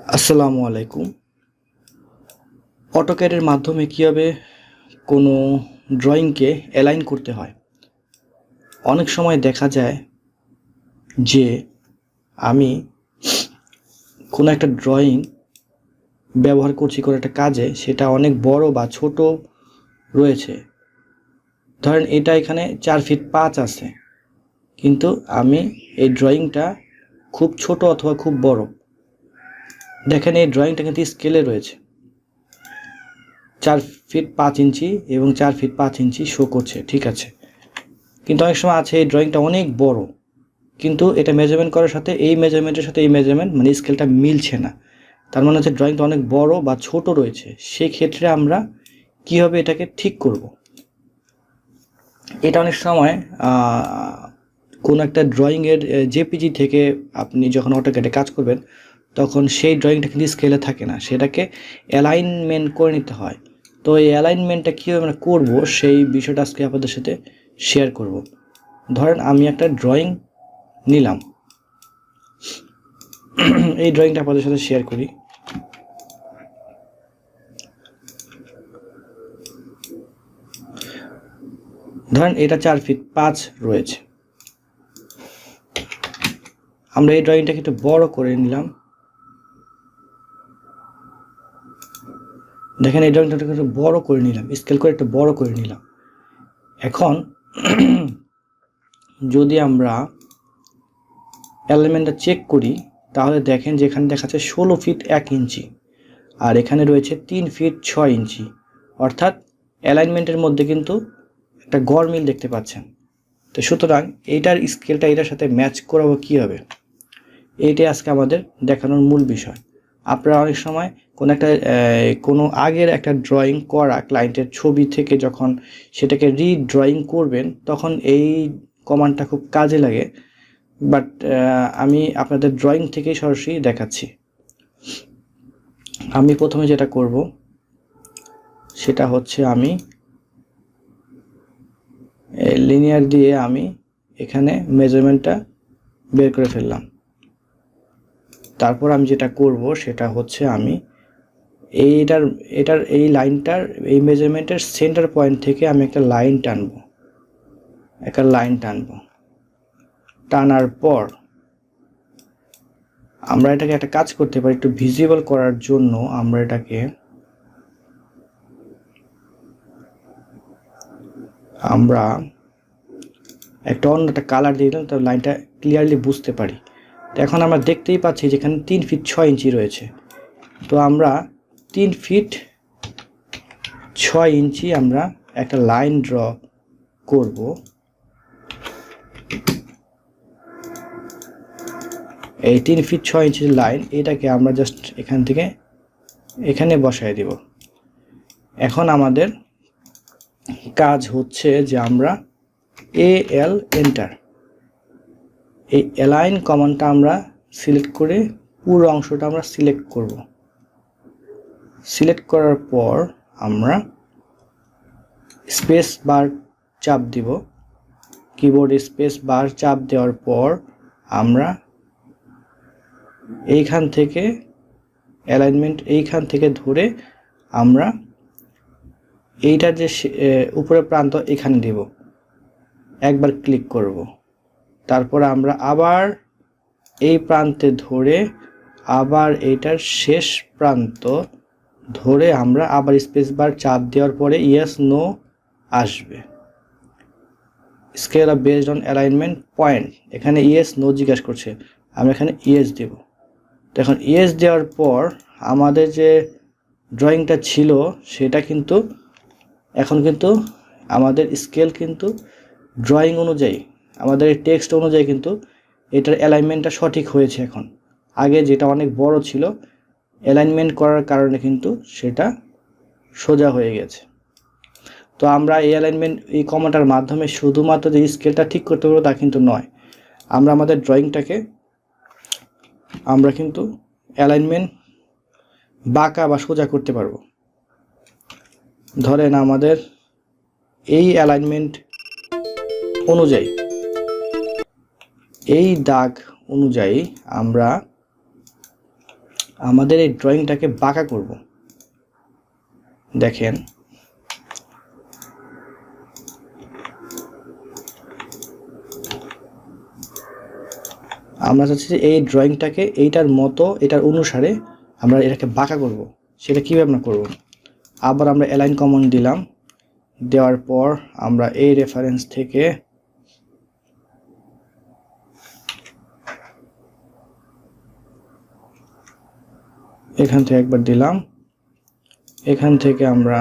আসসালামু আলাইকুম। অটোক্যাডের মাধ্যমে কীভাবে কোনো ড্রয়িংকে অ্যালাইন করতে হয়। অনেক সময় দেখা যায় যে আমি কোনো একটা ড্রয়িং ব্যবহার করছি কোনো একটা কাজে, সেটা অনেক বড় বা ছোট রয়েছে। ধরেন এটা এখানে 4 ফিট 5 আছে, কিন্তু আমি এই ড্রয়িংটা খুব ছোট অথবা খুব বড়। দেখেন এই ড্রয়িংটা কিন্তু স্কেলে রয়েছে 4 ফিট 5 ইঞ্চি এবং 4 ফিট 5 ইঞ্চি শো করছে, ঠিক আছে। কিন্তু অনেক সময় আছে এই ড্রয়িংটা অনেক বড়, কিন্তু এটা মেজারমেন্ট করার সাথে এই মেজারমেন্টের সাথে এই মেজারমেন্ট মানে স্কেলটা মিলছে না। তার মানে হচ্ছে ড্রয়িংটা অনেক বড় বা ছোট রয়েছে। সেই ক্ষেত্রে আমরা কীভাবে এটাকে ঠিক করব। এটা অনেক সময় কোনো একটা ড্রয়িংয়ের জেপিজি থেকে আপনি যখন অটোক্যাডে কাজ করবেন তখন সেই ড্রয়িংটা কিন্তু স্কেলে থাকে না, সেটাকে অ্যালাইনমেন্ট করে নিতে হয়। তো এই অ্যালাইনমেন্টটা কীভাবে আমরা করবো সেই বিষয়টা আজকে আপনাদের সাথে শেয়ার করব। ধরেন আমি একটা ড্রয়িং নিলাম, এই ড্রয়িংটা আপনাদের সাথে শেয়ার করি। ধরেন এটা 4 ফিট 5 রয়েছে। আমরা এই ড্রয়িংটাকে একটু বড় করে নিলাম। দেখেন এই ড্রয়িংটাকে একটু বড় করে নিলাম, স্কেল করে একটু বড় করে নিলাম। এখন যদি আমরা অ্যালাইনমেন্টটা চেক করি তাহলে দেখেন যে এখানে দেখাচ্ছে 16 ফিট 1 ইঞ্চি আর এখানে রয়েছে 3 ফিট 6 ইঞ্চি, অর্থাৎ অ্যালাইনমেন্টের মধ্যে কিন্তু একটা গড়মিল দেখতে পাচ্ছেন। তো সুতরাং এইটার স্কেলটা এটার সাথে ম্যাচ করাবো কীভাবে, এইটাই আজকে আমাদের দেখানোর মূল বিষয়। আপনারা অনেক সময় কোনো আগের একটা ড্রয়িং করা ক্লায়েন্টের ছবি থেকে যখন সেটাকে রিড্রয়িং করবেন তখন এই কমান্ডটা খুব কাজে লাগে, বাট আমি আপনাদের ড্রয়িং থেকেই সরাসরি দেখাচ্ছি। আমি প্রথমে যেটা করব সেটা হচ্ছে আমি লিনিয়ার দিয়ে আমি এখানে মেজারমেন্টটা বের করে ফেললাম। তারপর আমি যেটা করব সেটা হচ্ছে আমি এটার এই লাইনটার এই মেজারমেন্টের সেন্টার পয়েন্ট থেকে আমি একটা লাইন টানবো। টানার পর আমরা এটাকে একটা কাজ করতে পারি, একটু ভিজিবল করার জন্য আমরা এটাকে একটা অন্য একটা কালার দিয়ে দিলাম, তো লাইনটা ক্লিয়ারলি বুঝতে পারি। তো এখন আমরা দেখতেই পাচ্ছি যেখানে 3 ফিট 6 ইঞ্চি রয়েছে। তো আমরা 3 ফিট 6 ইঞ্চি আমরা একটা লাইন ড্র করব। এই 3 ফিট 6 ইঞ্চির লাইন এটাকে আমরা জাস্ট এখান থেকে এখানে বসায় দিব। এখন আমাদের কাজ হচ্ছে যে আমরা এল এন্টার, এই অ্যালাইন কমান্ডটা আমরা সিলেক্ট করে পুরো অংশটা আমরা সিলেক্ট করব। সিলেক্ট করার পর আমরা স্পেস বার চাপ দিব। কিবোর্ডে স্পেস বার চাপ দেওয়ার পর আমরা এইখান থেকে অ্যালাইনমেন্ট এইখান থেকে ধরে আমরা এইটার যে উপরের প্রান্ত এখানে দেব, একবার ক্লিক করব। তারপর আমরা আবার এই প্রান্তে ধরে আবার এইটার শেষ প্রান্ত ধরে আমরা আবার স্পেস বার চাপ দেওয়ার পরে ইয়েস নো আসবে। Scale based on alignment point, এখানে ইয়েস নো জিজ্ঞাসা করছে, আমরা এখানে ইয়েস দেব। তো এখন ইয়েস দেওয়ার পর আমাদের যে ড্রয়িংটা ছিল সেটা কিন্তু এখন কিন্তু আমাদের স্কেল কিন্তু ড্রয়িং অনুযায়ী আমাদের টেক্সট অনুযায়ী কিন্তু এটার অ্যালাইনমেন্টটা সঠিক হয়েছে। এখন আগে যেটা অনেক বড় ছিল অ্যালাইনমেন্ট করার কারণে কিন্তু সেটা সোজা হয়ে গেছে। তো আমরা এই অ্যালাইনমেন্ট এই কমান্ডটার মাধ্যমে শুধুমাত্র যে স্কেলটা ঠিক করতে পারবো তা কিন্তু নয়, আমরা আমাদের ড্রয়িংটাকে আমরা কিন্তু অ্যালাইনমেন্ট বাঁকা বা সোজা করতে পারবো। ধরেন আমাদের এই অ্যালাইনমেন্ট অনুযায়ী এই দাগ অনুযায়ী আমাদের এই ড্রয়িংটাকে বাঁকা করব। দেখেন আমরা চাচ্ছি যে এই ড্রয়িংটাকে এইটার মতো এটার অনুসারে আমরা এটাকে বাঁকা করব। সেটা কীভাবে আমরা করব? আবার আমরা অ্যালাইন কমান্ড দিলাম, দেওয়ার পর আমরা এই রেফারেন্স থেকে এখান থেকে একবার দিলাম, এখান থেকে আমরা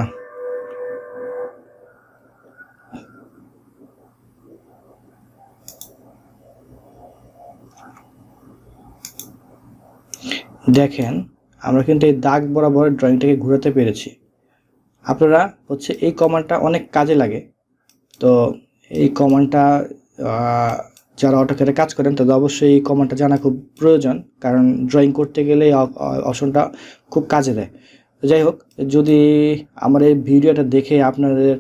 দেখেন আমরা কিন্তু এই দাগ বরাবর ড্রয়িংটাকে ঘোরাতে পেরেছি। আপনারা হচ্ছে এই কমান্ডটা অনেক কাজে লাগে। তো এই কমান্ডটা যারা অটোক্যাডে কাজ করেন তাদের অবশ্যই এই কমান্ডটা জানা খুব প্রয়োজন, কারণ ড্রয়িং করতে গেলে এই অপশনটা খুব কাজে দেয়। যাই হোক, যদি আমার এই ভিডিওটা দেখে আপনাদের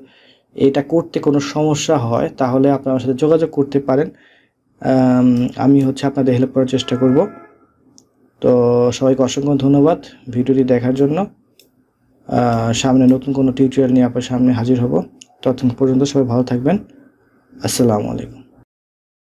এটা করতে কোনো সমস্যা হয় তাহলে আপনারা আমার সাথে যোগাযোগ করতে পারেন। আমি হচ্ছে আপনাদের হেল্প করার চেষ্টা করব। তো সবাইকে অসংখ্য ধন্যবাদ ভিডিওটি দেখার জন্য। সামনে নতুন কোনো টিউটোরিয়াল নিয়ে আপনার সামনে হাজির হব। ততক্ষণ পর্যন্ত সবাই ভালো থাকবেন। আসসালামু আলাইকুম।